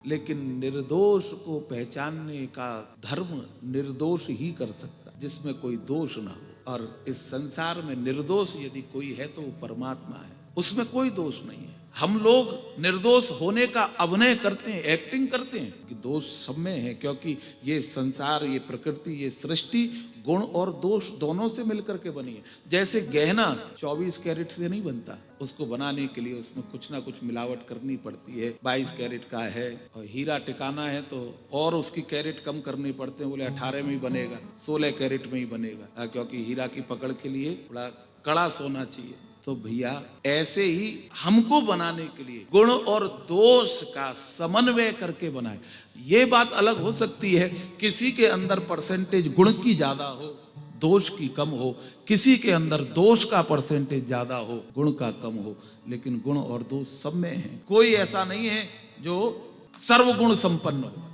लेकिन निर्दोष को पहचानने का धर्म निर्दोष ही कर सकता, जिसमें कोई दोष ना हो। और इस संसार में निर्दोष यदि कोई है तो वो परमात्मा है, उसमें कोई दोष नहीं है। हम लोग निर्दोष होने का अभिनय करते हैं, एक्टिंग करते हैं कि दोष सब में है, क्योंकि ये संसार, ये प्रकृति, ये सृष्टि गुण और दोष दोनों से मिलकर के बनी है। जैसे गहना 24 कैरेट से नहीं बनता, उसको बनाने के लिए उसमें कुछ ना कुछ मिलावट करनी पड़ती है। 22 कैरेट का है और हीरा टिकाना है तो और उसकी कैरेट कम करनी पड़ते हैं। बोले 18 में ही बनेगा, 16 कैरेट में ही बनेगा, क्योंकि हीरा की पकड़ के लिए बड़ा कड़ा सोना चाहिए। तो भैया ऐसे ही हमको बनाने के लिए गुण और दोष का समन्वय करके बनाए। ये बात अलग हो सकती है किसी के अंदर परसेंटेज गुण की ज्यादा हो, दोष की कम हो, किसी के अंदर दोष का परसेंटेज ज्यादा हो, गुण का कम हो, लेकिन गुण और दोष सब में है। कोई ऐसा नहीं है जो सर्वगुण संपन्न हो।